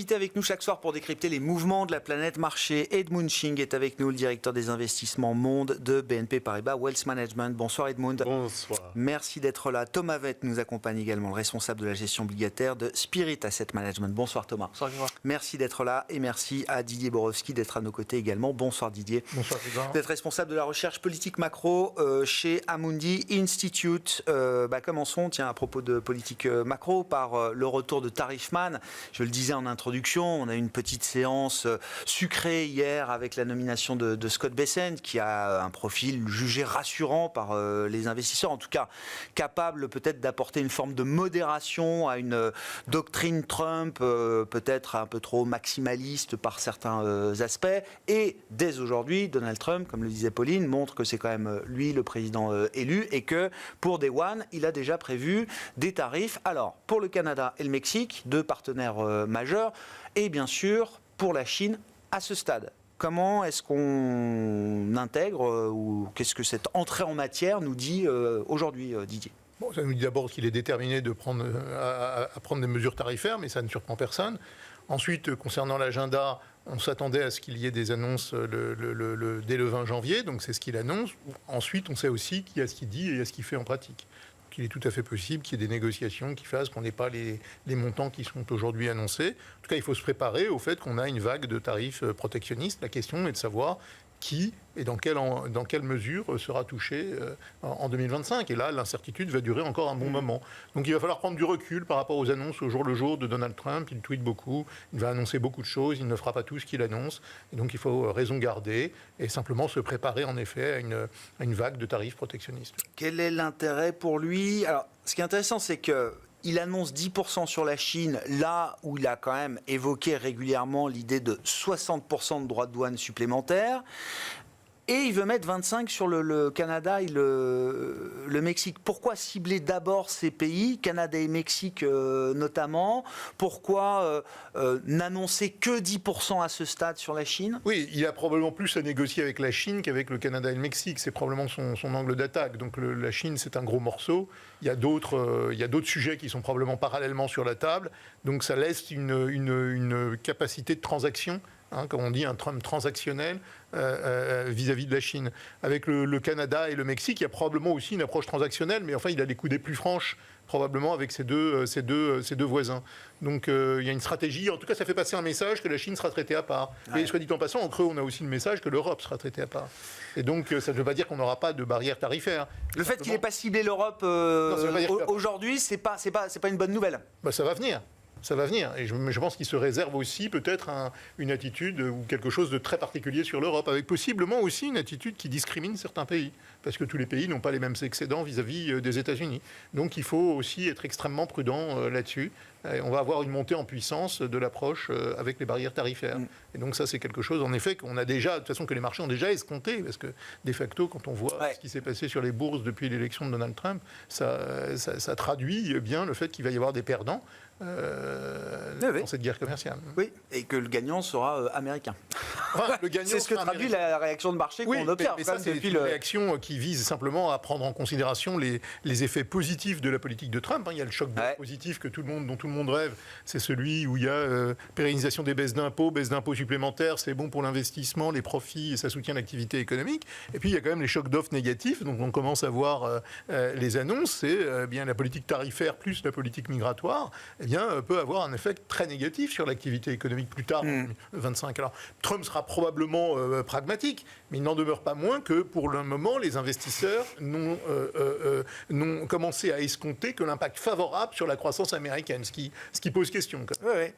invité avec nous chaque soir pour décrypter les mouvements de la planète marché. Edmund Ching est avec nous, le directeur des investissements monde de BNP Paribas Wealth Management. Bonsoir Edmund. Bonsoir. Merci d'être là. Thomas Vett nous accompagne également, le responsable de la gestion obligataire de Spirit Asset Management. Bonsoir Thomas. Bonsoir Grégoire. Merci d'être là et merci à Didier Borowski d'être à nos côtés également. Bonsoir Didier. Bonsoir Grégoire. Vous êtes responsable de la recherche politique macro chez Amundi Institute. Commençons, à propos de politique macro, par le retour de Tarifman. Je le disais en introduction, on a eu une petite séance sucrée hier avec la nomination de Scott Bessent, qui a un profil jugé rassurant par les investisseurs, en tout cas capable peut-être d'apporter une forme de modération à une doctrine Trump peut-être un peu trop maximaliste par certains aspects. Et dès aujourd'hui, Donald Trump, comme le disait Pauline, montre que c'est quand même lui le président élu et que pour Day One, il a déjà prévu des tarifs. Alors, pour le Canada et le Mexique, deux partenaires majeurs, et bien sûr, pour la Chine à ce stade. Comment est-ce qu'on intègre ou qu'est-ce que cette entrée en matière nous dit aujourd'hui, Didier ? Bon, ça nous dit d'abord qu'il est déterminé à prendre des mesures tarifaires, mais ça ne surprend personne. Ensuite, concernant l'agenda, on s'attendait à ce qu'il y ait des annonces dès le 20 janvier, donc c'est ce qu'il annonce. Ensuite, on sait aussi qu'il y a ce qu'il dit et il y a ce qu'il fait en pratique. Il est tout à fait possible qu'il y ait des négociations qui fassent qu'on n'ait pas les montants qui sont aujourd'hui annoncés. En tout cas, il faut se préparer au fait qu'on a une vague de tarifs protectionnistes. La question est de savoir qui et dans quelle mesure sera touché en 2025. Et là, l'incertitude va durer encore un bon moment. Donc il va falloir prendre du recul par rapport aux annonces au jour le jour de Donald Trump. Il tweete beaucoup, il va annoncer beaucoup de choses, il ne fera pas tout ce qu'il annonce. Et donc il faut raison garder et simplement se préparer en effet à une vague de tarifs protectionnistes. Quel est l'intérêt pour lui ? Alors, ce qui est intéressant, c'est que il annonce 10% sur la Chine, là où il a quand même évoqué régulièrement l'idée de 60% de droits de douane supplémentaires. Et il veut mettre 25 sur le Canada et le Mexique. Pourquoi cibler d'abord ces pays, Canada et Mexique notamment ? Pourquoi n'annoncer que 10% à ce stade sur la Chine ? Oui, il a probablement plus à négocier avec la Chine qu'avec le Canada et le Mexique. C'est probablement son angle d'attaque. Donc la Chine, c'est un gros morceau. Il y a d'autres sujets qui sont probablement parallèlement sur la table. Donc ça laisse une capacité de transaction, comme on dit, un Trump transactionnel vis-à-vis de la Chine. Avec le Canada et le Mexique, il y a probablement aussi une approche transactionnelle, mais enfin, il a les coudées plus franches, probablement, avec ses deux voisins. Donc, il y a une stratégie. En tout cas, ça fait passer un message que la Chine sera traitée à part. Ouais. Et soit dit en passant, en creux, on a aussi le message que l'Europe sera traitée à part. Et donc, ça ne veut pas dire qu'on n'aura pas de barrière tarifaire. Le fait qu'il n'ait pas ciblé l'Europe aujourd'hui, c'est pas une bonne nouvelle. Ça va venir. Ça va venir. Et je pense qu'il se réserve aussi peut-être une attitude ou quelque chose de très particulier sur l'Europe, avec possiblement aussi une attitude qui discrimine certains pays, parce que tous les pays n'ont pas les mêmes excédents vis-à-vis des États-Unis. Donc il faut aussi être extrêmement prudent là-dessus. Et on va avoir une montée en puissance de l'approche avec les barrières tarifaires. Et donc ça, c'est quelque chose, en effet, qu'on a déjà, de toute façon, que les marchés ont déjà escompté, parce que, de facto, quand on voit ce qui s'est passé sur les bourses depuis l'élection de Donald Trump, ça traduit bien le fait qu'il va y avoir des perdants dans cette guerre commerciale. Oui, et que le gagnant sera américain. Le gagnant c'est ce que traduit la réaction de marché qu'on observe. Mais ça, c'est une réaction qui vise simplement à prendre en considération les effets positifs de la politique de Trump. Il y a le choc positif dont tout le monde rêve. C'est celui où il y a pérennisation des baisses d'impôts supplémentaires, c'est bon pour l'investissement, les profits, et ça soutient l'activité économique. Et puis, il y a quand même les chocs d'offres négatifs, donc on commence à voir les annonces. C'est bien la politique tarifaire plus la politique migratoire, peut avoir un effet très négatif sur l'activité économique plus tard, en 2025. Alors, Trump sera probablement pragmatique, mais il n'en demeure pas moins que, pour le moment, les investisseurs n'ont commencé à escompter que l'impact favorable sur la croissance américaine, ce qui pose question. Oui.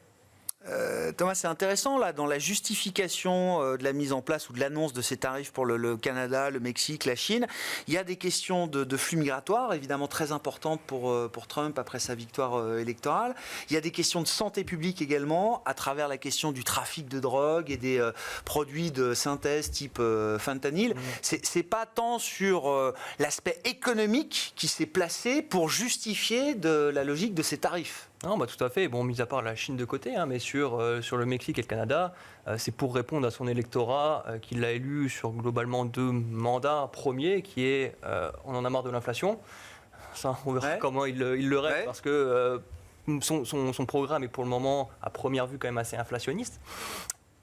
Thomas, c'est intéressant, là, dans la justification de la mise en place ou de l'annonce de ces tarifs pour le Canada, le Mexique, la Chine, il y a des questions de flux migratoires, évidemment très importantes pour Trump après sa victoire électorale. Il y a des questions de santé publique également, à travers la question du trafic de drogue et des produits de synthèse type fentanyl. C'est pas tant sur l'aspect économique qui s'est placé pour justifier de la logique de ces tarifs. Non, tout à fait. Bon, mis à part la Chine de côté, mais sur le Mexique et le Canada, c'est pour répondre à son électorat qui l'a élu sur globalement 2 mandats. Premier, qui est on en a marre de l'inflation. Ça, on verra comment il le règle, parce que son programme est pour le moment, à première vue, quand même assez inflationniste,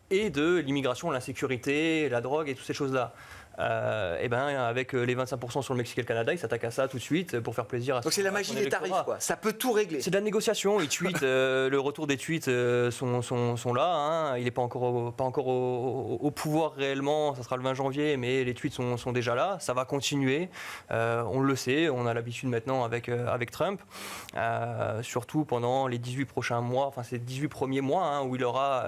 et de l'immigration, l'insécurité, la drogue et toutes ces choses-là. Et ben avec les 25% sur le Mexique et le Canada, il s'attaque à ça tout de suite pour faire plaisir à son Donc c'est la magie des tarifs, quoi. Ça peut tout régler. C'est de la négociation. Il tweet, le retour des tweets sont là. Hein. Il n'est pas encore au pouvoir réellement. Ça sera le 20 janvier, mais les tweets sont déjà là. Ça va continuer. On le sait. On a l'habitude maintenant avec Trump. Surtout pendant les 18 prochains mois, enfin ces 18 premiers mois, hein, où il aura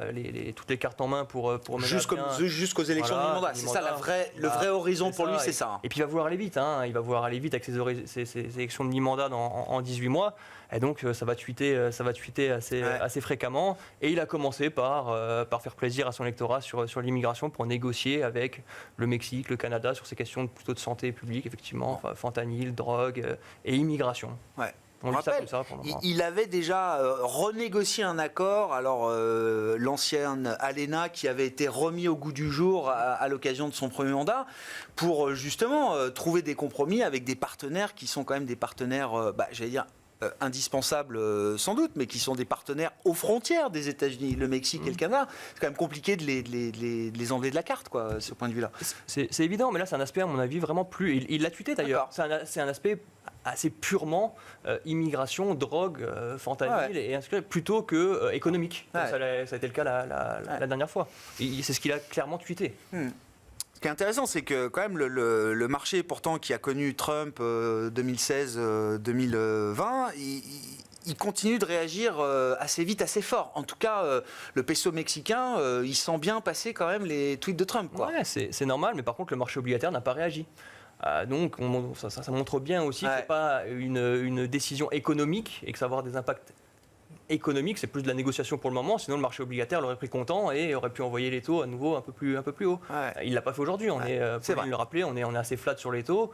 toutes les cartes en main pour mener jusqu'aux élections du mandat. C'est ça le vrai horizon pour lui, c'est ça. Et puis il va vouloir aller vite. Hein. Il va vouloir aller vite avec ses élections de mi-mandat en 18 mois. Et donc ça va tweeter assez fréquemment. Et il a commencé par faire plaisir à son électorat sur l'immigration pour négocier avec le Mexique, le Canada sur ces questions plutôt de santé publique, effectivement, fentanyl, drogue et immigration. Ouais. On rappelle, ça pour le moment. Il avait déjà renégocié un accord. Alors, l'ancienne ALENA qui avait été remis au goût du jour à l'occasion de son premier mandat pour justement trouver des compromis avec des partenaires qui sont quand même des partenaires, j'allais dire, indispensables sans doute, mais qui sont des partenaires aux frontières des États-Unis, le Mexique et le Canada. C'est quand même compliqué de les enlever de la carte, quoi, ce point de vue-là. C'est évident, mais là, c'est un aspect, à mon avis, vraiment plus... Il l'a tweeté, d'ailleurs. C'est un aspect assez purement immigration, drogue, fentanyl, et plutôt que économique. Comme ça a été le cas la dernière fois. C'est ce qu'il a clairement tweeté. Ce qui est intéressant, c'est que quand même le marché pourtant qui a connu Trump 2016-2020, il continue de réagir assez vite, assez fort. En tout cas, le peso mexicain, il sent bien passer quand même les tweets de Trump, quoi. Ouais, c'est normal, mais par contre, le marché obligataire n'a pas réagi. Donc, ça montre bien aussi que ce n'est pas une décision économique et que ça va avoir des impacts économiques. C'est plus de la négociation pour le moment. Sinon, le marché obligataire l'aurait pris content et aurait pu envoyer les taux à nouveau un peu plus haut. Il ne l'a pas fait aujourd'hui. On est le rappeler, on est assez flat sur les taux.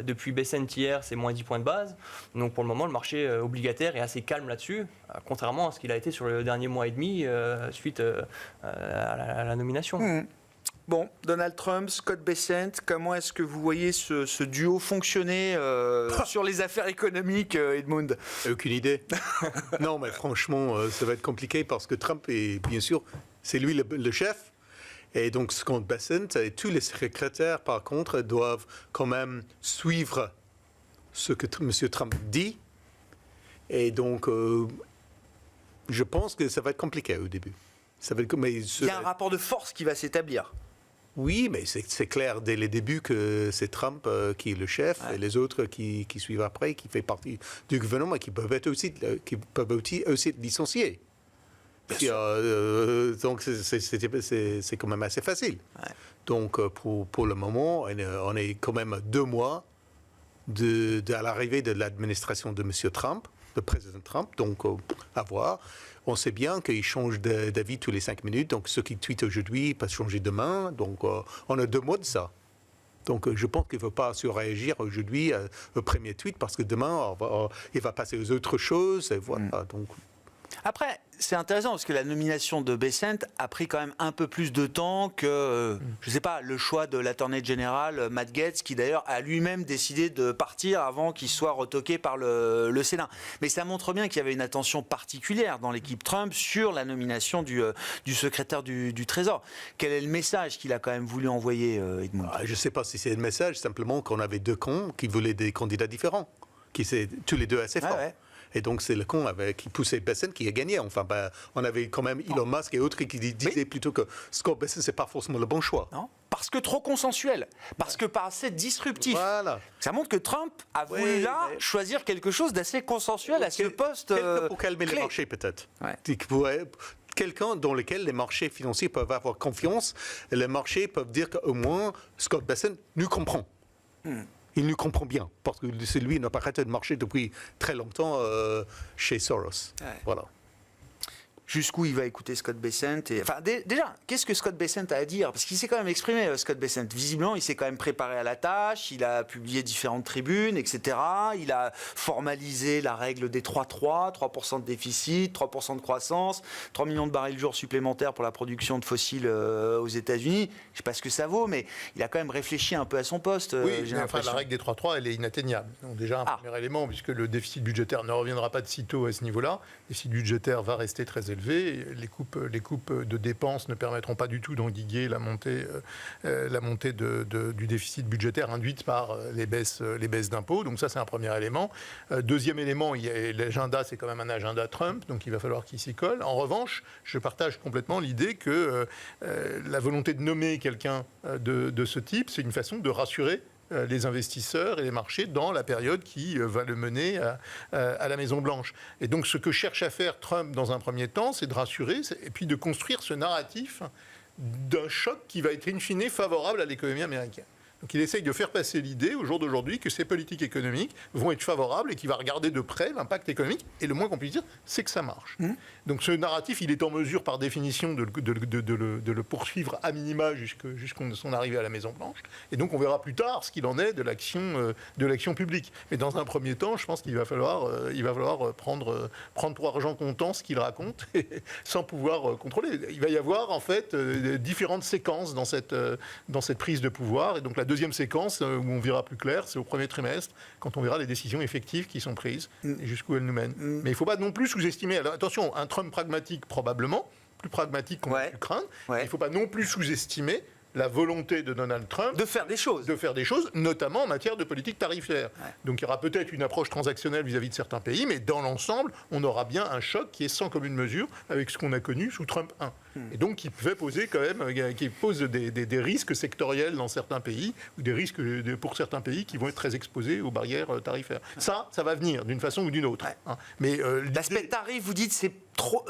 Depuis Bessent hier, c'est moins 10 points de base. Donc, pour le moment, le marché obligataire est assez calme là-dessus, contrairement à ce qu'il a été sur le dernier mois et demi suite à la nomination. Bon, Donald Trump, Scott Bessent, comment est-ce que vous voyez ce duo fonctionner sur les affaires économiques, Edmund ? Aucune idée. Non, mais franchement, ça va être compliqué parce que Trump est, bien sûr, c'est lui le chef. Et donc, Scott Bessent et tous les secrétaires, par contre, doivent quand même suivre ce que M. Trump dit. Et donc, je pense que ça va être compliqué au début. Il y a un rapport de force qui va s'établir. Oui, mais c'est clair dès le début que c'est Trump qui est le chef et les autres qui suivent après, qui fait partie du gouvernement et qui peuvent aussi être licenciés. Donc c'est quand même assez facile. Ouais. Donc pour le moment, on est quand même à 2 mois à l'arrivée de l'administration de M. Trump, le président Trump. Donc à voir. On sait bien qu'il change d'avis tous les 5 minutes. Donc, ce qu'il tweet aujourd'hui peut changer demain. Donc, on a 2 mois de ça. Donc, je pense qu'il ne faut pas surréagir aujourd'hui au premier tweet parce que demain, il va passer aux autres choses. Et voilà. Donc... Après, c'est intéressant parce que la nomination de Bessent a pris quand même un peu plus de temps que, je ne sais pas, le choix de l'attorney général Matt Gaetz, qui d'ailleurs a lui-même décidé de partir avant qu'il soit retoqué par le Sénat. Mais ça montre bien qu'il y avait une attention particulière dans l'équipe Trump sur la nomination du secrétaire du Trésor. Quel est le message qu'il a quand même voulu envoyer, Edmund ? Je ne sais pas si c'est le message, simplement qu'on avait 2 cons qui voulaient des candidats différents, qui étaient tous les 2 assez forts. Et donc, c'est le con qui poussait Bessent qui a gagné. Enfin, on avait quand même Elon Musk et autres qui disaient plutôt que Scott Bessent, ce n'est pas forcément le bon choix. Non, parce que trop consensuel. Parce que pas assez disruptif. Voilà. Ça montre que Trump a voulu choisir quelque chose d'assez consensuel à ce poste. Pour calmer les marchés, peut-être. Quelqu'un dans lequel les marchés financiers peuvent avoir confiance. Et les marchés peuvent dire qu'au moins, Scott Bessent nous comprend. Il nous comprend bien, parce que c'est lui qui n'a pas arrêté de marcher depuis très longtemps chez Soros. Voilà. Jusqu'où il va écouter Scott Bessent déjà, qu'est-ce que Scott Bessent a à dire? Parce qu'il s'est quand même exprimé, Scott Bessent. Visiblement, il s'est quand même préparé à la tâche, il a publié différentes tribunes, etc. Il a formalisé la règle des 3-3, 3% de déficit, 3% de croissance, 3 millions de barils jour supplémentaires pour la production de fossiles aux États-Unis. Je ne sais pas ce que ça vaut, mais il a quand même réfléchi un peu à son poste. Oui, mais la règle des 3-3, elle est inatteignable. Donc déjà, un premier élément, puisque le déficit budgétaire ne reviendra pas de sitôt à ce niveau-là, le déficit budgétaire va rester très élevé. Les coupes de dépenses ne permettront pas du tout d'endiguer la montée du déficit budgétaire induite par les baisses d'impôts. Donc ça, c'est un premier élément. Deuxième élément, l'agenda, c'est quand même un agenda Trump, donc il va falloir qu'il s'y colle. En revanche, je partage complètement l'idée que la volonté de nommer quelqu'un de ce type, c'est une façon de rassurer les investisseurs et les marchés dans la période qui va le mener à la Maison-Blanche. Et donc ce que cherche à faire Trump dans un premier temps, c'est de rassurer et puis de construire ce narratif d'un choc qui va être in fine favorable à l'économie américaine. Donc il essaye de faire passer l'idée au jour d'aujourd'hui que ces politiques économiques vont être favorables et qu'il va regarder de près l'impact économique. Et le moins qu'on puisse dire, c'est que ça marche. Donc ce narratif, il est en mesure par définition de le poursuivre à minima jusqu'à son arrivée à la Maison-Blanche. Et donc on verra plus tard ce qu'il en est de l'action publique. Mais dans un premier temps, je pense qu'il va falloir prendre pour argent comptant ce qu'il raconte sans pouvoir contrôler. Il va y avoir en fait différentes séquences dans cette prise de pouvoir. Et donc la deuxième séquence, où on verra plus clair, c'est au premier trimestre, quand on verra les décisions effectives qui sont prises et jusqu'où elles nous mènent. Mais il ne faut pas non plus sous-estimer. Alors attention, un Trump pragmatique probablement, plus pragmatique qu'on peut craindre. Il ne faut pas non plus sous-estimer la volonté de Donald Trump de faire des choses, notamment en matière de politique tarifaire. Donc il y aura peut-être une approche transactionnelle vis-à-vis de certains pays, mais dans l'ensemble, on aura bien un choc qui est sans commune mesure avec ce qu'on a connu sous Trump 1. Et donc qui pouvait poser quand même, qui pose des risques sectoriels dans certains pays, ou des risques pour certains pays qui vont être très exposés aux barrières tarifaires. Ça va venir d'une façon ou d'une autre. Mais l'aspect tarif, vous dites, c'est trop.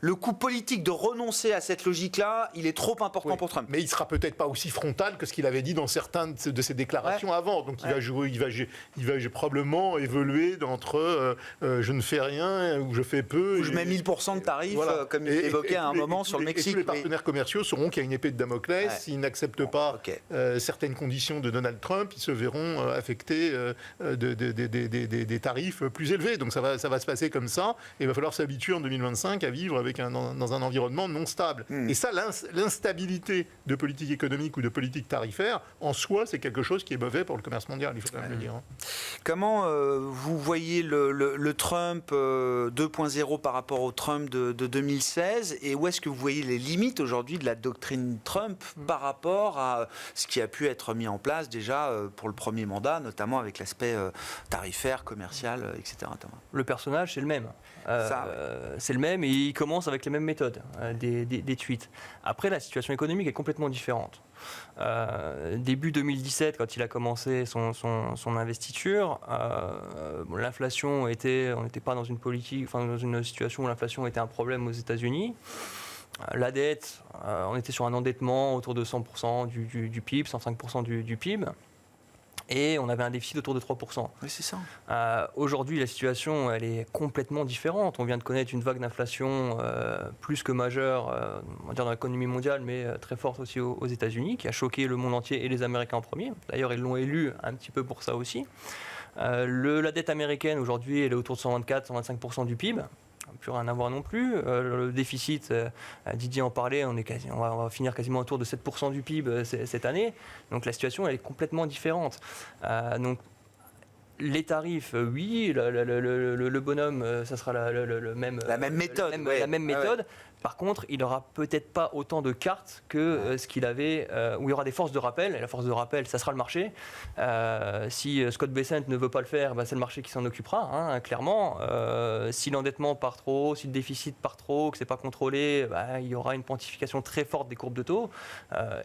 Le coût politique de renoncer à cette logique-là, il est trop important pour Trump. Mais il sera peut-être pas aussi frontal que ce qu'il avait dit dans certaines de ses déclarations avant. Donc il va probablement évoluer entre je ne fais rien ou je fais peu. Ou je mets 1000% de tarifs, comme il évoquait à un moment sur le Mexique. Et tous les partenaires commerciaux sauront qu'il y a une épée de Damoclès. S'ils n'acceptent pas certaines conditions de Donald Trump, ils se verront affectés des tarifs plus élevés. Donc ça va se passer comme ça. Et il va falloir s'habituer en 2025 à vivre dans un environnement non stable. Et ça, l'instabilité de politique économique ou de politique tarifaire, en soi, c'est quelque chose qui est mauvais pour le commerce mondial, il faut quand même le dire. Comment vous voyez le Trump 2.0 par rapport au Trump de 2016, et où est-ce que vous voyez les limites aujourd'hui de la doctrine Trump par rapport à ce qui a pu être mis en place déjà pour le premier mandat, notamment avec l'aspect tarifaire, commercial, etc. Le personnage, c'est le même. C'est le même et il commence avec les mêmes méthodes, des tweets. Après, la situation économique est complètement différente. Début 2017, quand il a commencé son investiture, l'inflation on n'était pas dans dans une situation où l'inflation était un problème aux États-Unis. La dette, on était sur un endettement autour de 100% du PIB, 105% du PIB. Et on avait un déficit autour de 3%. Oui, c'est ça. Aujourd'hui, la situation, elle est complètement différente. On vient de connaître une vague d'inflation plus que majeure, on va dire dans l'économie mondiale, mais très forte aussi aux États-Unis, qui a choqué le monde entier et les Américains en premier. D'ailleurs, ils l'ont élu un petit peu pour ça aussi. La dette américaine, aujourd'hui, elle est autour de 124-125% du PIB. Plus rien à voir non plus. Le déficit, Didier en parlait, on va finir quasiment autour de 7% du PIB cette année. Donc la situation, elle est complètement différente. Donc les tarifs, oui, le bonhomme, ça sera la même méthode. La même méthode. Par contre, il n'aura peut-être pas autant de cartes que ce qu'il avait, où il y aura des forces de rappel. Et la force de rappel, ça sera le marché. Si Scott Bessent ne veut pas le faire, c'est le marché qui s'en occupera, clairement. Si l'endettement part trop haut, si le déficit part trop haut, que ce n'est pas contrôlé, il y aura une pontification très forte des courbes de taux.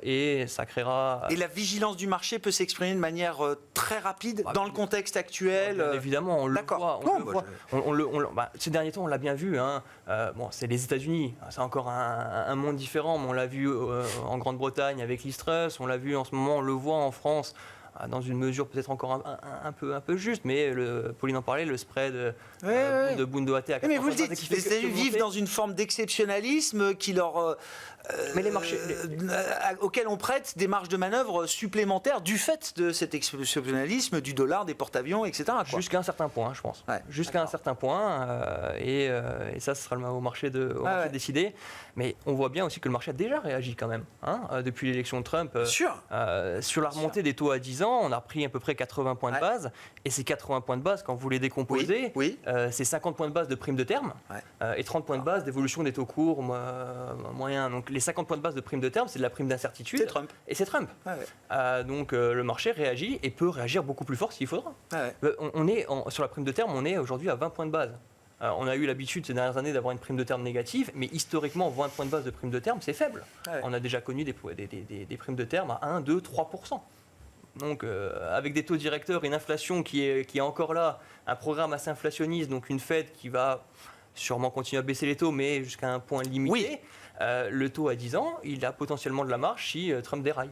Et ça créera... Et la vigilance du marché peut s'exprimer de manière très rapide dans le contexte actuel. Bien évidemment, on le voit. Ces derniers temps, on l'a bien vu. C'est les États-Unis. C'est encore un monde différent, mais on l'a vu en Grande-Bretagne avec l'Istrus, on l'a vu en ce moment, on le voit en France dans une mesure peut-être encore un peu juste, mais Pauline en parlait, le spread de Bund OAT à 80 mais vous le dites, les États-Unis vivent dans une forme d'exceptionnalisme qui leur... mais les marchés, auxquels on prête des marges de manœuvre supplémentaires du fait de cet exceptionnalisme, du dollar, des porte-avions, etc. Jusqu'à un certain point, je pense. Jusqu'à un certain point, et ça, ce sera au marché de décider. Mais on voit bien aussi que le marché a déjà réagi quand même. Depuis l'élection de Trump, sur la remontée des taux à 10 ans, on a pris à peu près 80 points de base. Et ces 80 points de base, quand vous les décomposez, c'est 50 points de base de prime de terme et 30 points de base d'évolution des taux courts moyens. Donc les 50 points de base de prime de terme, c'est de la prime d'incertitude. C'est Trump. Et c'est Trump. Donc le marché réagit et peut réagir beaucoup plus fort s'il faudra. Sur la prime de terme, on est aujourd'hui à 20 points de base. On a eu l'habitude ces dernières années d'avoir une prime de terme négative, mais historiquement, 20 points de base de prime de terme, c'est faible. On a déjà connu des primes de terme à 1, 2, 3%. Donc, avec des taux directeurs et une inflation qui est encore là, un programme assez inflationniste, donc une Fed qui va sûrement continuer à baisser les taux, mais jusqu'à un point limité, le taux à 10 ans, il a potentiellement de la marge si Trump déraille.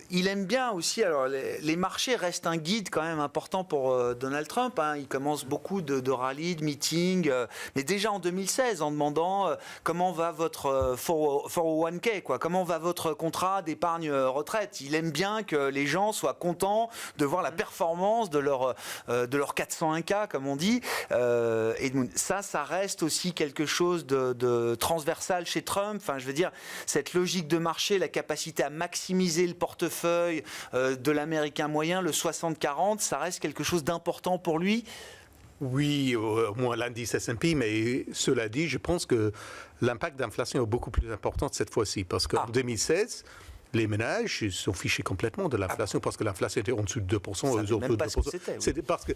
Il aime bien aussi, alors les marchés restent un guide quand même important pour Donald Trump. Il commence beaucoup de rallyes, de meetings, mais déjà en 2016 en demandant comment va votre 401k, comment va votre contrat d'épargne retraite. Il aime bien que les gens soient contents de voir la performance de leur 401k, comme on dit. Et ça reste aussi quelque chose de transversal chez Trump. Enfin, je veux dire, cette logique de marché, la capacité à maximiser le portefeuille de l'américain moyen, le 60-40, ça reste quelque chose d'important pour lui? Oui, au moins l'indice S&P, mais cela dit, je pense que l'impact d'inflation est beaucoup plus important cette fois-ci, parce qu'en 2016, les ménages sont fichés complètement de l'inflation, parce que l'inflation était en dessous de 2%, aux autres de 2%. C'est parce que,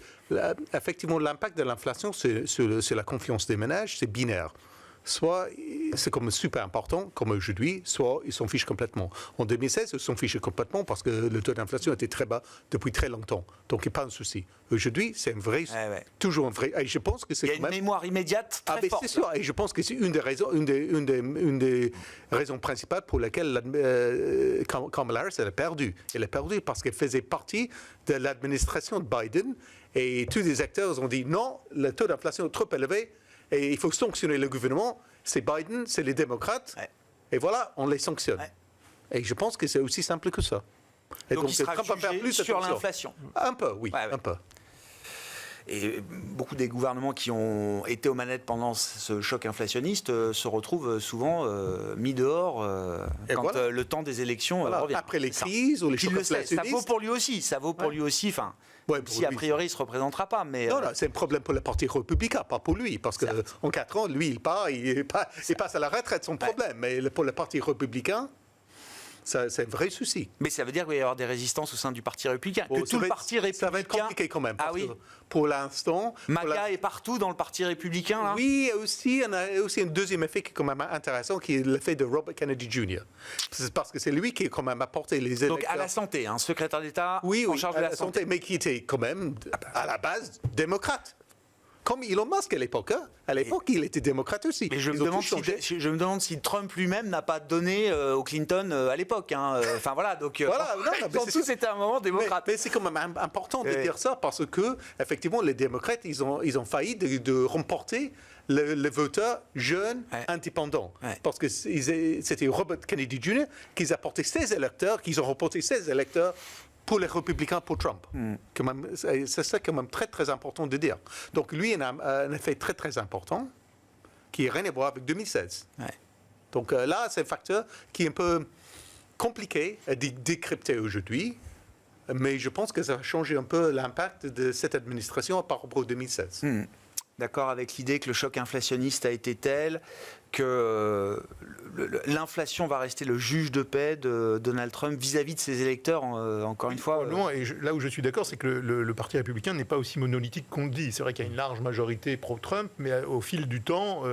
effectivement, l'impact de l'inflation, c'est la confiance des ménages, c'est binaire. Soit c'est comme super important, comme aujourd'hui, soit ils s'en fichent complètement. En 2016, ils s'en fichent complètement parce que le taux d'inflation était très bas depuis très longtemps. Donc, il n'y a pas de souci. Aujourd'hui, c'est un vrai, toujours un vrai. Et je pense que c'est il y a une mémoire immédiate très forte. C'est sûr. Et je pense que c'est une des raisons, une des raisons principales pour lesquelles Kamala Harris elle a perdu. Elle a perdu parce qu'elle faisait partie de l'administration de Biden et tous les acteurs ont dit non, le taux d'inflation est trop élevé. Et il faut sanctionner le gouvernement, c'est Biden, c'est les démocrates, et voilà, on les sanctionne. Et je pense que c'est aussi simple que ça. Et donc il sera jugé sur l'inflation. Un peu, oui, un peu. Et beaucoup des gouvernements qui ont été aux manettes pendant ce choc inflationniste se retrouvent souvent mis dehors quand le temps des élections revient. Après les crises ou les chocs inflationnistes. Ça vaut pour lui aussi, lui. Enfin, si a priori il ne se représentera pas. Mais non, c'est un problème pour le Parti républicain, pas pour lui. Parce qu'en 4 ans, lui, il passe à la retraite, son problème. Mais pour le Parti républicain, c'est un vrai souci. Mais ça veut dire qu'il va y avoir des résistances au sein du Parti républicain. Ça va être compliqué quand même. Pour l'instant... MAGA est partout dans le Parti républicain. Là. Oui, il y a aussi un deuxième effet qui est quand même intéressant, qui est l'effet de Robert Kennedy Jr. C'est parce que c'est lui qui a quand même apporté les électeurs... Donc à la santé, secrétaire d'État en charge de la santé. Mais qui était quand même, à la base, démocrate. Comme Elon Musk à l'époque. À l'époque, il était démocrate aussi. Mais je me demande si Trump lui-même n'a pas donné au Clinton à l'époque. Enfin voilà, donc c'était un moment démocrate. Mais c'est quand même important de dire ça parce que effectivement, les démocrates, ils ont failli de remporter le voteur jeune indépendant. Parce que c'était Robert Kennedy Jr. qui a porté 16 électeurs, qu'ils ont remporté 16 électeurs pour les républicains, pour Trump. C'est ça quand même très, très important de dire. Donc lui, il a un effet très, très important qui n'a rien à voir avec 2016. Donc là, c'est un facteur qui est un peu compliqué à décrypter aujourd'hui, mais je pense que ça va changer un peu l'impact de cette administration par rapport à 2016. D'accord avec l'idée que le choc inflationniste a été tel que l'inflation va rester le juge de paix de Donald Trump vis-à-vis de ses électeurs, encore une fois. Non, et là où je suis d'accord, c'est que le Parti républicain n'est pas aussi monolithique qu'on le dit. C'est vrai qu'il y a une large majorité pro-Trump, mais au fil du temps,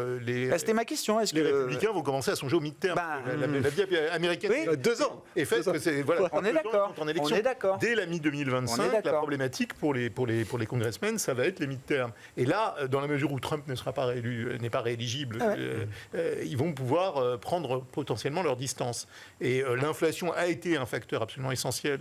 c'était ma question. Les républicains vont commencer à songer au mid-term. La vie américaine, 2 ans. Et fait que c'est on est d'accord. On est d'accord. Dès la mi-2025, la problématique pour les congressmen, ça va être les mid-terms. Et là, dans la mesure où Trump n'est pas rééligible, ils vont pouvoir prendre potentiellement leur distance. Et l'inflation a été un facteur absolument essentiel,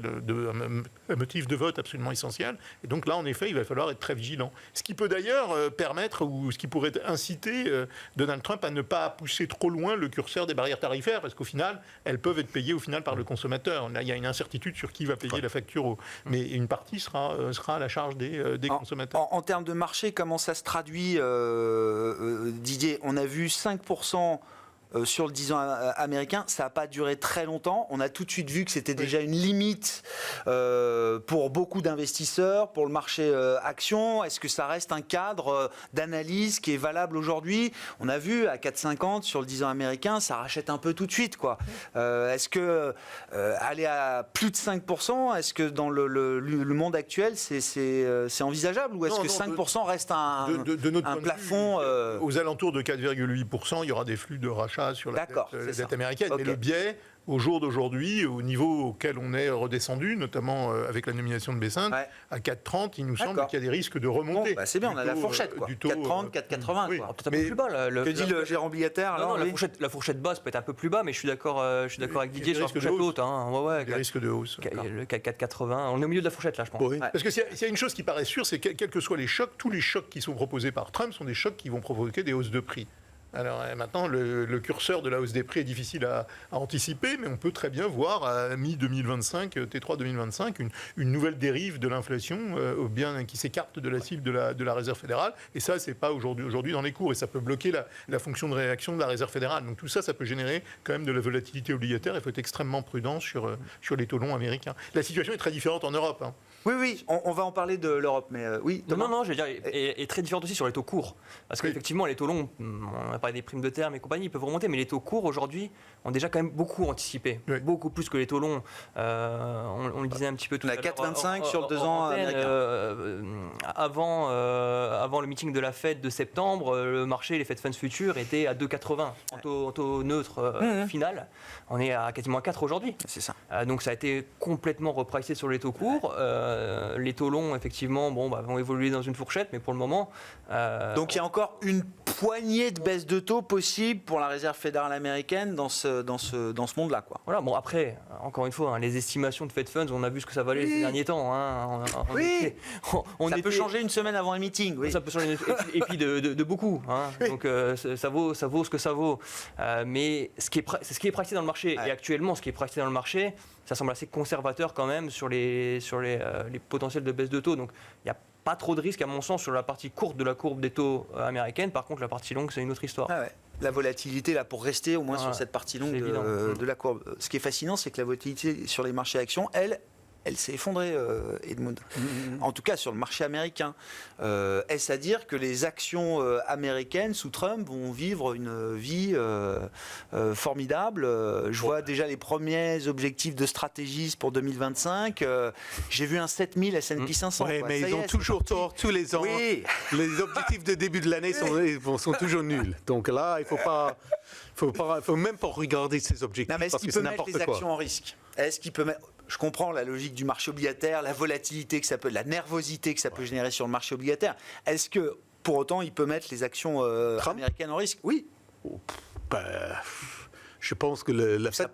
un motif de vote absolument essentiel. Et donc là, en effet, il va falloir être très vigilant. Ce qui peut d'ailleurs permettre, ou ce qui pourrait inciter Donald Trump à ne pas pousser trop loin le curseur des barrières tarifaires, parce qu'au final, elles peuvent être payées au final par le consommateur. Là, il y a une incertitude sur qui va payer la facture, mais une partie sera à la charge des consommateurs. En termes de marché, comment ça se traduit, Didier? On a vu 5% sur le 10 ans américain, ça n'a pas duré très longtemps. On a tout de suite vu que c'était déjà une limite pour beaucoup d'investisseurs, pour le marché action. Est-ce que ça reste un cadre d'analyse qui est valable aujourd'hui? On a vu à 4,50 sur le 10 ans américain, ça rachète un peu tout de suite, quoi. Est-ce que aller à plus de 5%, est-ce que dans le monde actuel, c'est envisageable, ou est-ce que 5% reste un plafond aux alentours de 4,8%, il y aura des flux de rachat sur la dette américaine. Okay. Mais le biais, au jour d'aujourd'hui, au niveau auquel on est redescendu, notamment avec la nomination de Bessent, à 4,30, il nous semble qu'il y a des risques de remontée. Bon, c'est bien, on a la fourchette, quoi. 4,30, 4,80. Oui. Peut-être un peu plus bas. Que dit le gérant obligataire? Non, la fourchette basse peut être un peu plus bas, mais je suis d'accord avec Didier sur la fourchette haute. Des risques de hausse. Le 4,80. On est au milieu de la fourchette, là, je pense. Oui. Parce que s'il y a une chose qui paraît sûre, c'est que quels que soient les chocs, tous les chocs qui sont proposés par Trump sont des chocs qui vont provoquer des hausses de prix. Alors maintenant, le curseur de la hausse des prix est difficile à anticiper, mais on peut très bien voir à mi-2025, T3 2025, une nouvelle dérive de l'inflation qui s'écarte de la cible de la Réserve fédérale. Et ça, c'est pas aujourd'hui dans les cours. Et ça peut bloquer la fonction de réaction de la Réserve fédérale. Donc tout ça, ça peut générer quand même de la volatilité obligataire. Il faut être extrêmement prudent sur les taux longs américains. La situation est très différente en Europe. Hein. Oui, on va en parler de l'Europe, mais oui. Non, je veux dire, est très différente aussi sur les taux courts. Parce qu'effectivement, les taux longs, on a parlé des primes de terme et compagnie, ils peuvent remonter, mais les taux courts aujourd'hui ont déjà quand même beaucoup anticipé, beaucoup plus que les taux longs. On le disait un petit peu tout à l'heure. On a 4,25 sur 2 ans américains. Avant le meeting de la Fed de septembre, le marché, les Fed Funds futurs étaient à 2,80 en taux neutre final. On est à quasiment à 4 aujourd'hui. C'est ça. Donc ça a été complètement repricé sur les taux courts. Les taux longs, effectivement, vont évoluer dans une fourchette, mais pour le moment... Donc il y a encore une poignée de baisse de taux possible pour la Réserve fédérale américaine dans ce monde-là, quoi. Voilà, bon après, encore une fois, les estimations de Fed Funds, on a vu ce que ça valait ces derniers temps. Ça peut changer une semaine avant un meeting. Oui. Ça peut changer, et puis de beaucoup. Donc ça vaut ce que ça vaut. Mais c'est ce qui est pricé dans le marché. Et actuellement, ce qui est pricé dans le marché, ça semble assez conservateur quand même sur les potentiels de baisse de taux. Donc il n'y a pas trop de risques, à mon sens, sur la partie courte de la courbe des taux américaines. Par contre, la partie longue, c'est une autre histoire. La volatilité, là, pour rester au moins sur cette partie longue de la courbe. Ce qui est fascinant, c'est que la volatilité sur les marchés actions, elle s'est effondrée, Edmund. En tout cas, sur le marché américain. Est-ce à dire que les actions américaines sous Trump vont vivre une vie formidable? Je vois déjà les premiers objectifs de stratégistes pour 2025. J'ai vu un 7000 S&P 500. Oui, mais ils ont toujours tort tous les ans. Oui. Les objectifs de début de l'année sont toujours nuls. Donc là, il faut même pas regarder ces objectifs. Non, mais est-ce qu'il peut mettre les actions en risque? Est-ce qu'il peut mettre... Je comprends la logique du marché obligataire, la volatilité que ça peut, la nervosité que ça peut générer sur le marché obligataire. Est-ce que, pour autant, il peut mettre les actions américaines en risque? Oui. Je pense que le fait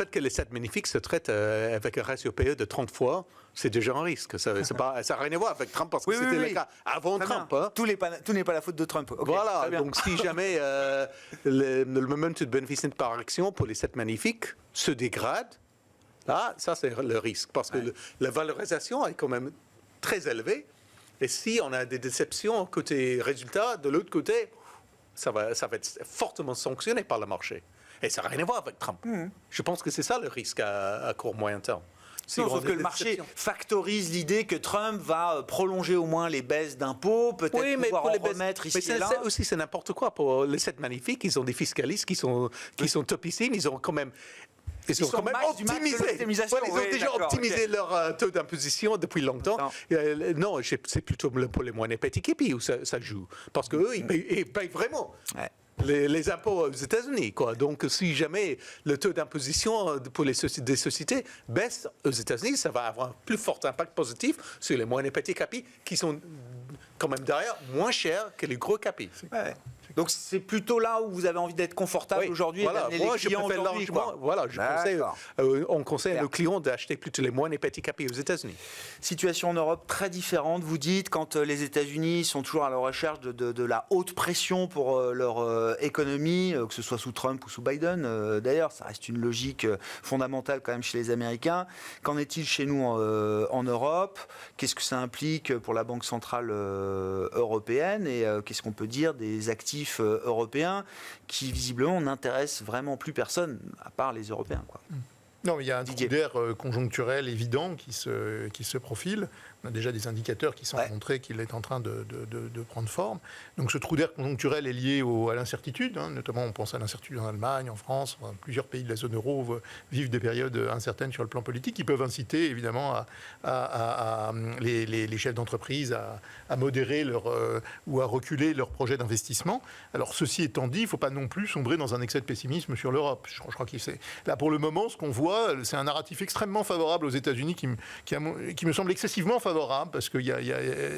que les 7 magnifiques se traitent avec un ratio PE de 30 fois, c'est déjà un risque. Ça n'a rien à voir avec Trump, parce que c'était le cas avant Trump. Hein. Tout n'est pas la faute de Trump. Okay, voilà, donc si jamais le momentum de bénéfice net par action pour les 7 magnifiques se dégrade, là, ça c'est le risque, parce que la valorisation est quand même très élevée. Et si on a des déceptions côté résultat, de l'autre côté, ça va être fortement sanctionné par le marché. Et ça n'a rien à voir avec Trump. Je pense que c'est ça le risque à court moyen terme. Sauf que le marché factorise l'idée que Trump va prolonger au moins les baisses d'impôts, peut-être pouvoir en remettre ici et là. Mais aussi, c'est n'importe quoi. Pour les 7 magnifiques, ils ont des fiscalistes qui sont topissimes. Ils ont quand même... Ils ont quand même déjà optimisé leur taux d'imposition depuis longtemps. Non, c'est plutôt pour les moyens petits où ça joue. Parce qu'eux, ils payent vraiment. Les impôts aux États-Unis, quoi. Donc, si jamais le taux d'imposition pour des sociétés baisse aux États-Unis, ça va avoir un plus fort impact positif sur les moyens et petits capis qui sont quand même derrière moins chers que les gros capis. Donc c'est plutôt là où vous avez envie d'être confortable aujourd'hui et d'amener les clients aujourd'hui. On conseille à nos clients d'acheter plutôt les moyennes et petits capitaux aux États-Unis. Situation en Europe très différente, vous dites, quand les États-Unis sont toujours à la recherche de la haute pression pour leur économie, que ce soit sous Trump ou sous Biden. D'ailleurs, ça reste une logique fondamentale quand même chez les Américains. Qu'en est-il chez nous en Europe? Qu'est-ce que ça implique pour la Banque centrale européenne? Et qu'est-ce qu'on peut dire des actifs européens qui visiblement n'intéressent vraiment plus personne, à part les Européens, quoi. Non, mais il y a un trou d'air conjoncturel évident qui se profile. On a déjà des indicateurs qui semblent montrer qu'il est en train de prendre forme. Donc ce trou d'air conjoncturel est lié à l'incertitude. Notamment, on pense à l'incertitude en Allemagne, en France. Plusieurs pays de la zone euro vivent des périodes incertaines sur le plan politique qui peuvent inciter évidemment les chefs d'entreprise à modérer ou à reculer leurs projets d'investissement. Alors ceci étant dit, il ne faut pas non plus sombrer dans un excès de pessimisme sur l'Europe. Je crois qu'il c'est là pour le moment, ce qu'on voit, c'est un narratif extrêmement favorable aux États-Unis qui me semble excessivement favorable parce que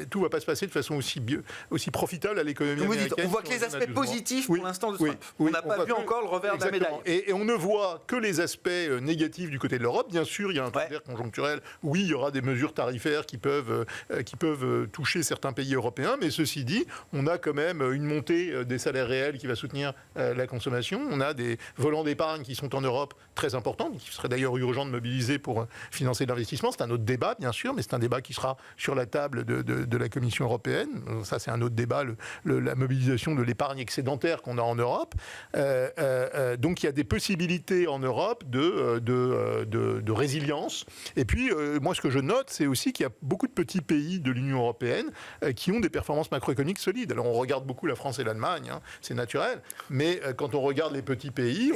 tout ne va pas se passer de façon aussi profitable à l'économie américaine. On voit que les aspects positifs pour l'instant de Trump. On n'a pas vu encore le revers de la médaille. Et on ne voit que les aspects négatifs du côté de l'Europe. Bien sûr, il y a un trou d'air conjoncturel. Oui, il y aura des mesures tarifaires qui peuvent toucher certains pays européens. Mais ceci dit, on a quand même une montée des salaires réels qui va soutenir la consommation. On a des volants d'épargne qui sont en Europe très importants, qui serait d'ailleurs urgent de mobiliser pour financer l'investissement. C'est un autre débat, bien sûr, mais c'est un débat qui sera sur la table de la Commission européenne. Ça, c'est un autre débat, la mobilisation de l'épargne excédentaire qu'on a en Europe. Donc, il y a des possibilités en Europe de résilience. Et puis, moi, ce que je note, c'est aussi qu'il y a beaucoup de petits pays de l'Union européenne qui ont des performances macroéconomiques solides. Alors, on regarde beaucoup la France et l'Allemagne, c'est naturel. Mais quand on regarde les petits pays,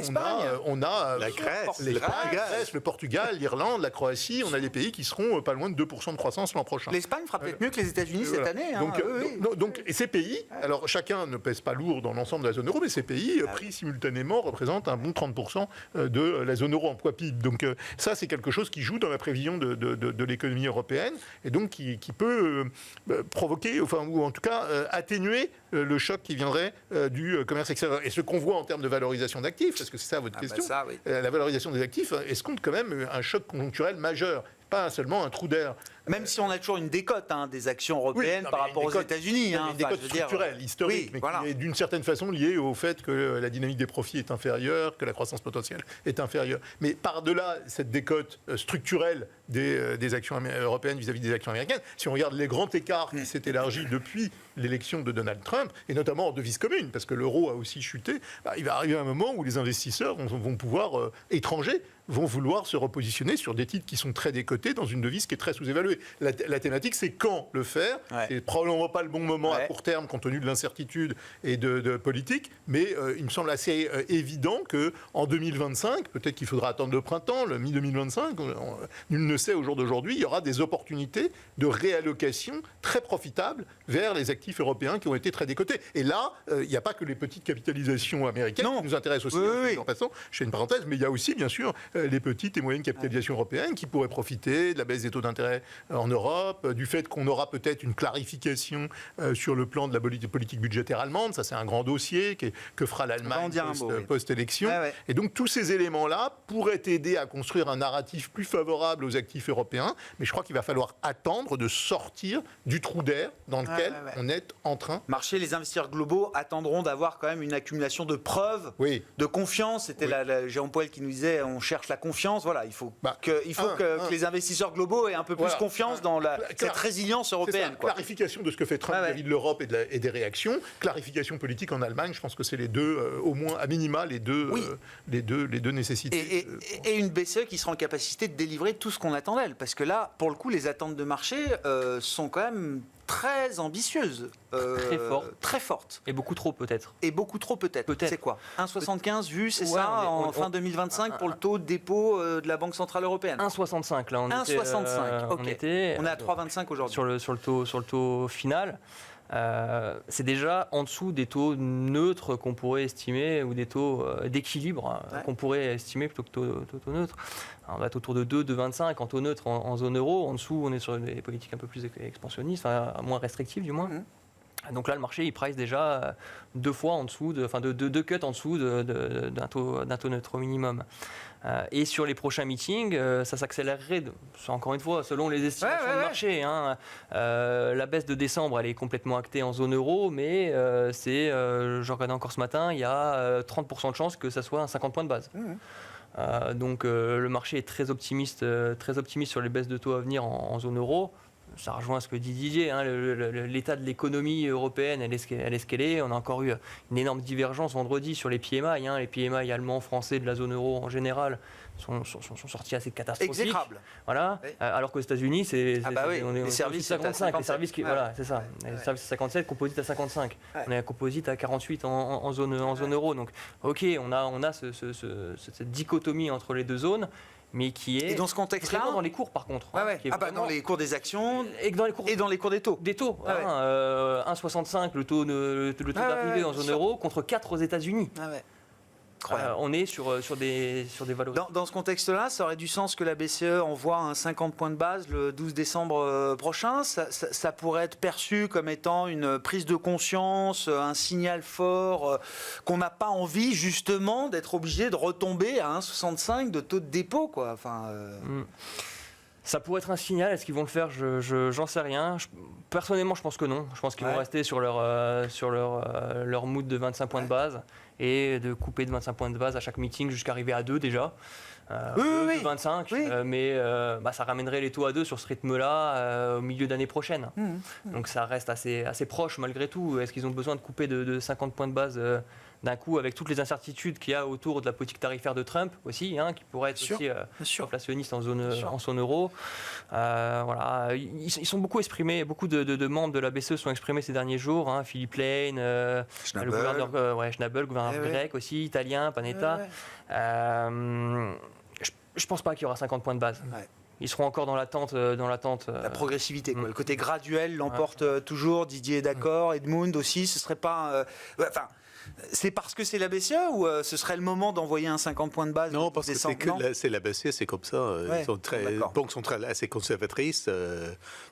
on a la Grèce, le Portugal, l'Irlande, la Croatie. On a des pays qui seront pas loin de 2% de croissance l'an prochain. L'Espagne fera peut-être mieux que les États-Unis cette année. Donc, et ces pays, alors chacun ne pèse pas lourd dans l'ensemble de la zone euro, mais ces pays, pris simultanément, représentent un bon 30% de la zone euro en poids PIB. Donc ça, c'est quelque chose qui joue dans la prévision de l'économie européenne et donc qui peut provoquer, ou en tout cas atténuer le choc qui viendrait du commerce extérieur. Et ce qu'on voit en termes de valorisation d'actifs, parce que c'est ça votre question, la valorisation des actifs escompte quand même un choc conjoncturel majeur. Pas seulement un trou d'air. Même si on a toujours une décote des actions européennes par rapport aux États-Unis. Une décote structurelle, historique, mais qui est d'une certaine façon liée au fait que la dynamique des profits est inférieure, que la croissance potentielle est inférieure. Mais par-delà cette décote structurelle des actions européennes vis-à-vis des actions américaines, si on regarde les grands écarts qui s'est élargi depuis l'élection de Donald Trump, et notamment en devise commune, parce que l'euro a aussi chuté, il va arriver un moment où les investisseurs vont pouvoir, étrangers, vont vouloir se repositionner sur des titres qui sont très décotés dans une devise qui est très sous-évaluée. La thématique, c'est quand le faire. C'est probablement pas le bon moment à court terme, compte tenu de l'incertitude et de politique, mais il me semble assez évident qu'en 2025, peut-être qu'il faudra attendre le printemps, le mi-2025, nul ne sait au jour d'aujourd'hui, il y aura des opportunités de réallocation très profitables vers les actifs européens qui ont été très décotés. Et là, il n'y a pas que les petites capitalisations américaines qui nous intéressent aussi, en passant, je fais une parenthèse, mais il y a aussi, bien sûr, les petites et moyennes capitalisations européennes qui pourraient profiter de la baisse des taux d'intérêt en Europe, du fait qu'on aura peut-être une clarification sur le plan de la politique budgétaire allemande. Ça, c'est un grand dossier que fera l'Allemagne post-élection. Et donc, tous ces éléments-là pourraient aider à construire un narratif plus favorable aux actifs européens. Mais je crois qu'il va falloir attendre de sortir du trou d'air dans lequel on est en train... Les investisseurs globaux attendront d'avoir quand même une accumulation de preuves, de confiance. C'était Jérôme Powell qui nous disait on cherche la confiance. Voilà, il faut que les investisseurs globaux aient un peu plus confiance dans cette résilience européenne. Clarification de ce que fait Trump vis-à-vis de l'Europe et des réactions. Clarification politique en Allemagne. Je pense que c'est les deux, au moins à minima, les deux nécessités. Et une BCE qui sera en capacité de délivrer tout ce qu'on attend d'elle. Parce que là, pour le coup, les attentes de marché sont quand même très ambitieuse. Très forte. Et beaucoup trop peut-être. C'est quoi 1,75 vu, c'est ça, en fin 2025 pour le taux de dépôt de la Banque Centrale Européenne. 1,65 là. 1,65, ok. On est à 3,25 aujourd'hui. Sur le taux final. C'est déjà en dessous des taux neutres qu'on pourrait estimer, ou des taux d'équilibre qu'on pourrait estimer plutôt que taux neutres. On va être autour de 2,25 en taux neutre en zone euro. En dessous, on est sur des politiques un peu plus expansionnistes, moins restrictives du moins. Donc là, le marché, il price déjà 2 fois en dessous, deux cuts en dessous d'un taux neutre minimum. Et sur les prochains meetings, ça s'accélérerait, encore une fois, selon les estimations du marché. Hein. La baisse de décembre, elle est complètement actée en zone euro, mais je regardais encore ce matin, il y a 30% de chances que ça soit un 50 points de base. Donc le marché est très optimiste sur les baisses de taux à venir en zone euro. Ça rejoint ce que dit Didier, hein, l'état de l'économie européenne, elle est ce qu'elle est. On a encore eu une énorme divergence vendredi sur les PMI. Hein, les PMI allemands, français de la zone euro en général sont sortis assez catastrophiques. Exécrables. Voilà. Oui. Alors qu'aux États-Unis, on est les services 55, les services voilà, c'est ça. Les services 57, composite à 55. On est à composite à 48 en zone euro. Donc, ok, on a cette dichotomie entre les deux zones. Mais qui est dans ce contexte-là, dans les cours par contre. Dans les cours des actions et dans les cours des taux. Des taux. 1,65 le taux d'arrivée en zone euro contre 4 aux États-Unis. On est sur des valorisations. Dans ce contexte-là, ça aurait du sens que la BCE envoie un 50 points de base le 12 décembre prochain. Ça pourrait être perçu comme étant une prise de conscience, un signal fort, qu'on n'a pas envie justement d'être obligé de retomber à 1,65 de taux de dépôt, quoi. Ça pourrait être un signal. Est-ce qu'ils vont le faire ? J'en sais rien. Personnellement, je pense que non. Je pense qu'ils vont rester sur leur mood de 25 points de base et de couper de 25 points de base à chaque meeting jusqu'à arriver à 2 déjà. 25, mais ça ramènerait les taux à 2 sur ce rythme-là au milieu d'année prochaine. Donc ça reste assez proche malgré tout. Est-ce qu'ils ont besoin de couper de 50 points de base d'un coup, avec toutes les incertitudes qu'il y a autour de la politique tarifaire de Trump aussi, qui pourrait être aussi inflationniste en zone euro. Voilà. Ils sont beaucoup exprimés, beaucoup de membres de la BCE sont exprimés ces derniers jours. Philippe Lane, le gouverneur Schnabel, gouverneur grec aussi, italien, Panetta. Je ne pense pas qu'il y aura 50 points de base. Ils seront encore dans l'attente. La progressivité, quoi. Le côté graduel l'emporte toujours. Didier est d'accord, Edmund aussi. Ce serait pas. C'est parce que c'est la BCE ou ce serait le moment d'envoyer un 50 points de base? Non, parce que c'est la BCE, c'est comme ça. Les banques sont assez conservatrices.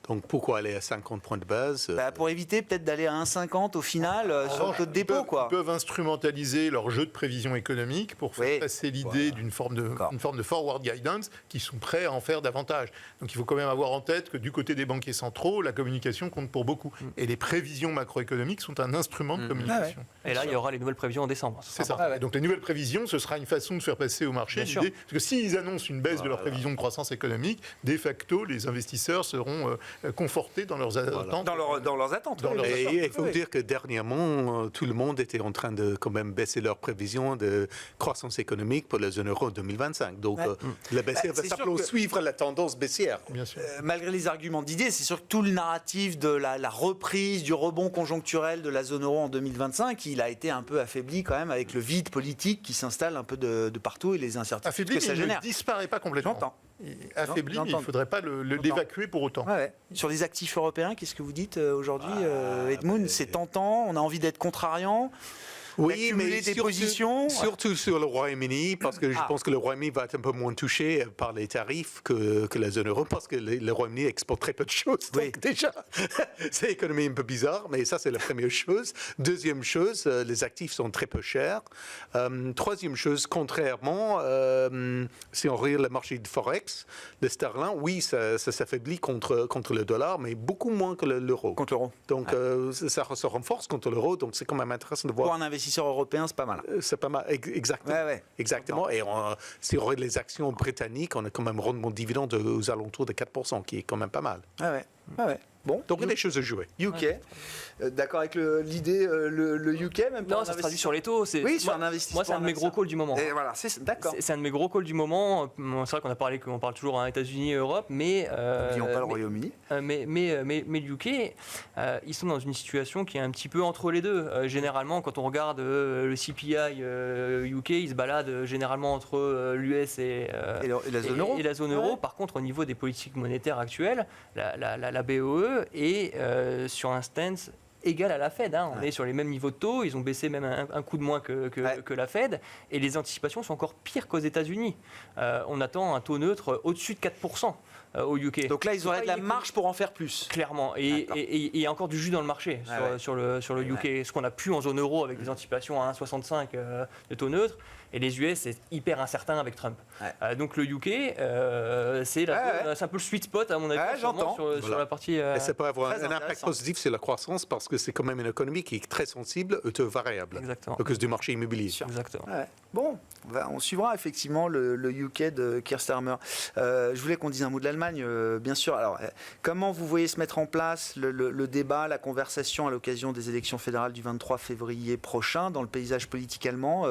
Donc pourquoi aller à 50 points de base? Pour éviter peut-être d'aller à 1,50 au final sur le taux de dépôt. Ils peuvent instrumentaliser leur jeu de prévision économique pour faire passer l'idée d'une forme de forward guidance qui sont prêts à en faire davantage. Donc il faut quand même avoir en tête que du côté des banquiers centraux, la communication compte pour beaucoup. Et les prévisions macroéconomiques sont un instrument de communication. Et là, il y aura les nouvelles prévisions en décembre. C'est ça. Donc les nouvelles prévisions, ce sera une façon de faire passer au marché l'idée, parce que s'ils annoncent une baisse de leur prévision de croissance économique, de facto, les investisseurs seront confortés dans leurs attentes. Dans leurs attentes. Et il faut dire que dernièrement, tout le monde était en train de quand même baisser leurs prévisions de croissance économique pour la zone euro en 2025. Donc la BCE va simplement suivre la tendance baissière. Bien sûr. Malgré les arguments d'idées, c'est sûr que tout le narratif de la reprise, du rebond conjoncturel de la zone euro en 2025, il a été un peu affaibli quand même avec le vide politique qui s'installe un peu de partout et les incertitudes que ça génère. Il ne disparaît pas complètement. J'entends. Affaibli, mais il ne faudrait pas l'évacuer pour autant. Sur les actifs européens, qu'est-ce que vous dites aujourd'hui, Edmund? C'est tentant, on a envie d'être contrariant. Oui, mais surtout sur le Royaume-Uni, parce que je pense que le Royaume-Uni va être un peu moins touché par les tarifs que la zone euro, parce que le Royaume-Uni exporte très peu de choses. Donc déjà, c'est une économie un peu bizarre, mais ça c'est la première chose. Deuxième chose, les actifs sont très peu chers. Troisième chose, contrairement, si on regarde le marché de Forex, le sterling, oui, ça s'affaiblit contre le dollar, mais beaucoup moins que l'euro. Contre l'euro. Donc ça se renforce contre l'euro, donc c'est quand même intéressant de voir. Pour un investisseur européen, c'est pas mal. C'est pas mal, exactement. Exactement. Et si on regarde les actions britanniques, on a quand même un rendement dividende aux alentours de 4%, qui est quand même pas mal. Bon, donc il y a des choses à jouer. UK, d'accord avec l'idée, le UK même. Non, ça se traduit sur les taux. C'est un investissement. Moi, c'est un de mes gros calls du moment. Et voilà, d'accord. C'est un de mes gros calls du moment. C'est vrai qu'on parle toujours États-Unis et Europe, mais n'oublions pas le Royaume-Uni. Mais le UK, ils sont dans une situation qui est un petit peu entre les deux. Généralement, quand on regarde le CPI UK, il se balade généralement entre l'US et la zone euro. Par contre, au niveau des politiques monétaires actuelles, la BOE est sur un stance égal à la Fed. On est sur les mêmes niveaux de taux, ils ont baissé même un coup de moins que la Fed, et les anticipations sont encore pires qu'aux États-Unis. On attend un taux neutre au-dessus de 4%. Au UK. Donc là, ils auraient de la marge pour en faire plus. Clairement. Et il y a encore du jus dans le marché sur le UK. Ce qu'on a pu en zone euro avec des anticipations à 1,65 de taux neutre. Et les US, c'est hyper incertain avec Trump. Donc le UK, c'est un peu le sweet spot, à mon avis, sur la partie... Et ça peut avoir un impact positif sur la croissance parce que c'est quand même une économie qui est très sensible aux taux variables. Exactement. À cause du marché immobilier. Exactement. Bon, on suivra effectivement le UK de Keir Starmer. Je voulais qu'on dise un mot de l'Allemagne, bien sûr. Alors, comment vous voyez se mettre en place le débat, la conversation à l'occasion des élections fédérales du 23 février prochain dans le paysage politique allemand,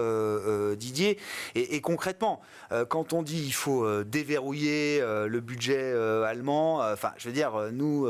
Didier, et concrètement, quand on dit il faut déverrouiller le budget allemand, je veux dire, nous,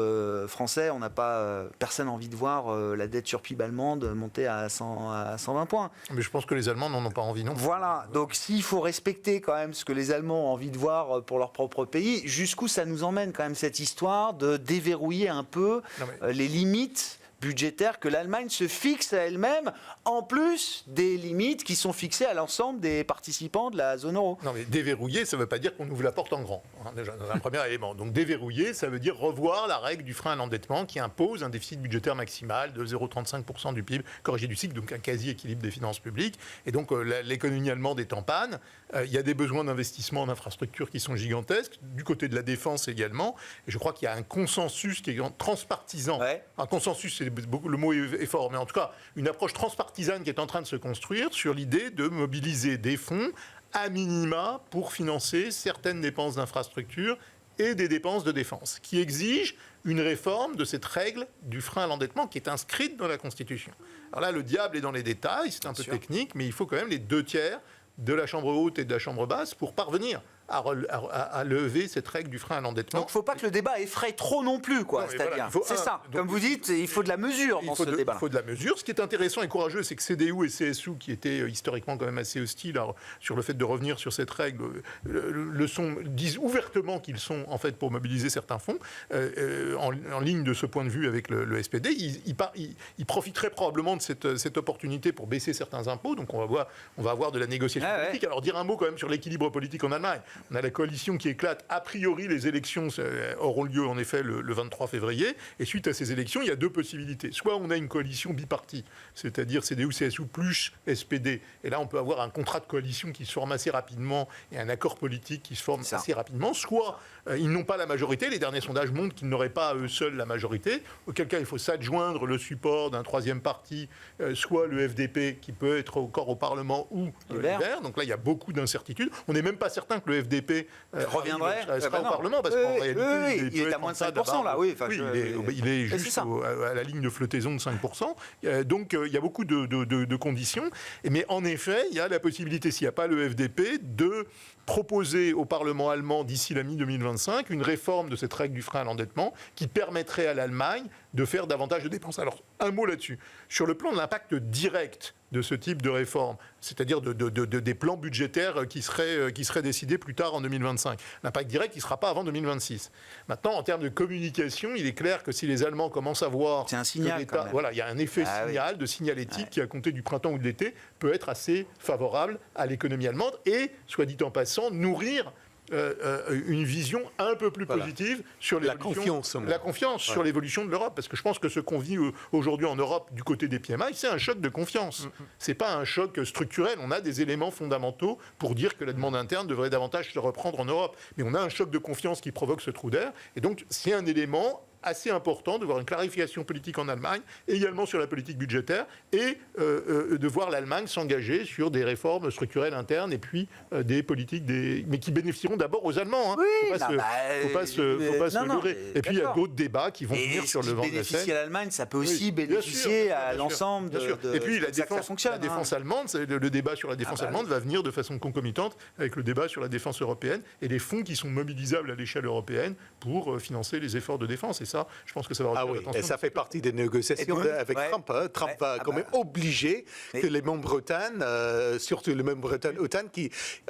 Français, on n'a pas, personne n'a envie de voir la dette sur PIB allemande monter à 120 points. Mais je pense que les Allemands n'en ont pas envie non plus. Voilà, donc s'il faut respecter quand même ce que les Allemands ont envie de voir pour leur propre pays, jusqu'où ça nous emmène quand même cette histoire de déverrouiller un peu les limites budgétaires que l'Allemagne se fixe à elle-même, en plus des limites qui sont fixées à l'ensemble des participants de la zone euro. Non mais déverrouiller, ça ne veut pas dire qu'on ouvre la porte en grand, déjà, dans un premier élément. Donc déverrouiller, ça veut dire revoir la règle du frein à l'endettement qui impose un déficit budgétaire maximal de 0,35% du PIB, corrigé du cycle, donc un quasi-équilibre des finances publiques. Et donc l'économie allemande est en panne. Il y a des besoins d'investissement en infrastructures qui sont gigantesques, du côté de la défense également. Et je crois qu'il y a un consensus qui est transpartisan. Un consensus, le mot est fort, mais en tout cas, une approche transpartisane qui est en train de se construire sur l'idée de mobiliser des fonds à minima pour financer certaines dépenses d'infrastructures et des dépenses de défense, qui exigent une réforme de cette règle du frein à l'endettement qui est inscrite dans la Constitution. Alors là, le diable est dans les détails, c'est un peu technique, mais il faut quand même les 2/3 de la Chambre haute et de la Chambre basse pour parvenir à lever cette règle du frein à l'endettement. Donc il ne faut pas que le débat effraie trop non plus, quoi. Non, c'est-à-dire, voilà, c'est ça. Donc, comme vous dites, il faut de la mesure dans ce débat. Il faut de la mesure. Ce qui est intéressant et courageux, c'est que CDU et CSU, qui étaient historiquement quand même assez hostiles sur le fait de revenir sur cette règle, disent ouvertement qu'ils sont en fait pour mobiliser certains fonds, en ligne de ce point de vue avec le SPD. Ils profiteraient probablement de cette opportunité pour baisser certains impôts. Donc on va avoir de la négociation politique. Alors dire un mot quand même sur l'équilibre politique en Allemagne. On a la coalition qui éclate. A priori, les élections auront lieu en effet le 23 février. Et suite à ces élections, il y a deux possibilités. Soit on a une coalition bipartie, c'est-à-dire CDU, CSU plus SPD. Et là, on peut avoir un contrat de coalition qui se forme assez rapidement et un accord politique qui se forme assez rapidement. Soit ils n'ont pas la majorité. Les derniers sondages montrent qu'ils n'auraient pas à eux seuls la majorité. Auquel cas, il faut s'adjoindre le support d'un troisième parti, soit le FDP qui peut être encore au Parlement ou les Verts. Donc là, il y a beaucoup d'incertitudes. On n'est même pas certain que le FDP reviendrait sera au Parlement parce qu'en réalité, il est à moins de 5% là. Il est juste à la ligne de flottaison de 5%. Donc il y a beaucoup de conditions. Mais en effet, il y a la possibilité, s'il n'y a pas le FDP, de proposer au Parlement allemand d'ici la mi-2025 une réforme de cette règle du frein à l'endettement qui permettrait à l'Allemagne de faire davantage de dépenses. Alors, un mot là-dessus. Sur le plan de l'impact direct de ce type de réforme, c'est-à-dire des plans budgétaires qui seraient décidés plus tard en 2025. L'impact direct, il ne sera pas avant 2026. Maintenant, en termes de communication, il est clair que si les Allemands commencent à voir... C'est un signal, quand même. Voilà, il y a un effet signal, de signalétique qui, à compter du printemps ou de l'été, peut être assez favorable à l'économie allemande et, soit dit en passant, nourrir une vision un peu plus positive sur l'évolution, la confiance sur l'évolution de l'Europe, parce que je pense que ce qu'on vit aujourd'hui en Europe du côté des PMI, c'est un choc de confiance. C'est pas un choc structurel. On a des éléments fondamentaux pour dire que la demande interne devrait davantage se reprendre en Europe, mais on a un choc de confiance qui provoque ce trou d'air, et donc c'est un élément assez important de voir une clarification politique en Allemagne, également sur la politique budgétaire, et de voir l'Allemagne s'engager sur des réformes structurelles internes et puis des politiques, mais qui bénéficieront d'abord aux Allemands. Il ne faut pas se leurrer. Et puis il y a d'autres débats qui vont venir sur le vent de la scène. Bénéficier à l'Allemagne, ça peut aussi bénéficier à l'ensemble de... Et puis la défense allemande, le débat sur la défense allemande va venir de façon concomitante avec le débat sur la défense européenne et les fonds qui sont mobilisables à l'échelle européenne pour financer les efforts de défense. Et ça, ça, je pense que ça va retenir l'attention. Et ça fait partie des négociations avec Trump. Hein. Trump va quand même obliger que les membres OTAN, surtout les membres OTAN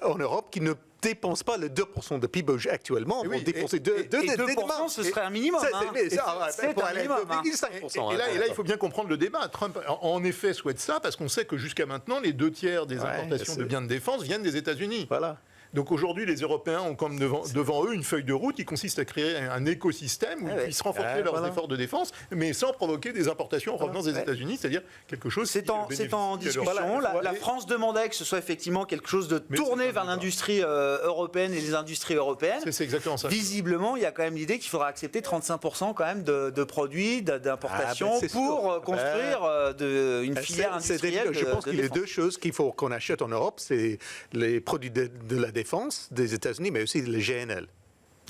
en Europe, qui ne dépensent pas les 2% de PIB actuellement, vont dépenser 2%, ce serait un minimum. C'est un minimum. 5%. Et là, il faut bien comprendre le débat. Trump, en effet, souhaite ça parce qu'on sait que jusqu'à maintenant, les 2/3 des importations de biens de défense viennent des États-Unis. Voilà. Donc aujourd'hui, les Européens ont comme devant eux une feuille de route qui consiste à créer un écosystème où ils puissent renforcer leurs efforts de défense, mais sans provoquer des importations en provenance des États-Unis, c'est-à-dire quelque chose c'est en discussion. La France demandait que ce soit effectivement quelque chose de tourné vers l'industrie européenne et les industries européennes. C'est exactement ça. Visiblement, il y a quand même l'idée qu'il faudra accepter 35% quand même de produits, d'importation pour construire une filière industrielle. Je pense qu'il y a deux choses qu'il faut qu'on achète en Europe, c'est les produits de la défense des États-Unis, mais aussi les GNL.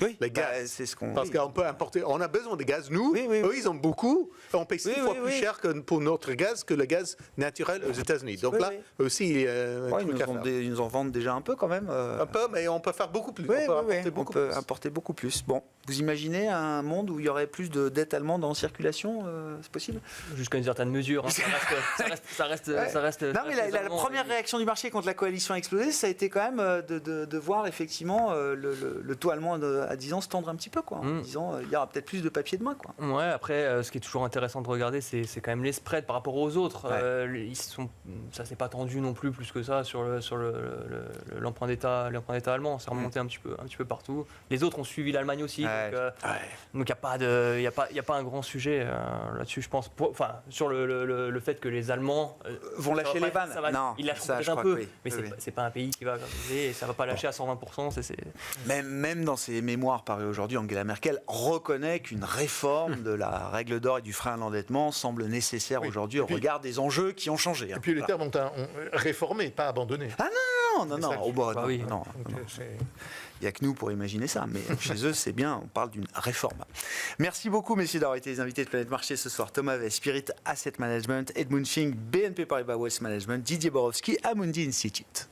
Oui, les gaz. C'est ce qu'on. Parce qu'on peut importer. On a besoin de gaz, nous. Eux, ils ont beaucoup. On paye 6 fois plus cher que pour notre gaz que le gaz naturel aux États-Unis. Donc là, aussi, ils nous en vendent déjà un peu quand même. Un peu, mais on peut faire beaucoup plus. On peut importer beaucoup plus. Bon, vous imaginez un monde où il y aurait plus de dettes allemandes en circulation, c'est possible? Jusqu'à une certaine mesure. Hein. Ça reste. Non, mais la première réaction du marché quand la coalition a explosé, ça a été quand même de voir effectivement le taux allemand à 10 ans se tendre un petit peu, quoi, en disant il y aura peut-être plus de papier demain, quoi. Ouais, après, ce qui est toujours intéressant de regarder, c'est quand même les spreads par rapport aux autres. Ça s'est pas tendu non plus que ça sur l'emprunt d'État allemand. Ça remonté un petit peu partout. Les autres ont suivi l'Allemagne aussi. Donc il y a pas un grand sujet là-dessus, je pense. Sur le fait que les Allemands vont lâcher les vannes. Non, ils lâchent peut-être un peu, mais c'est pas un pays qui va et ça va pas lâcher à 120%. Même dans ses mémoires parues aujourd'hui, Angela Merkel reconnaît qu'une réforme de la règle d'or et du frein à l'endettement semble nécessaire aujourd'hui au regard des enjeux qui ont changé. Et puis les termes ont réformé, pas abandonné. Ah non. Il n'y a que nous pour imaginer ça, mais chez eux, c'est bien, on parle d'une réforme. Merci beaucoup, messieurs, d'avoir été les invités de Planète Marché ce soir. Thomas Vey, Spirit Asset Management, Edmund Fink, BNP Paribas Wealth Management, Didier Borowski, Amundi Institute.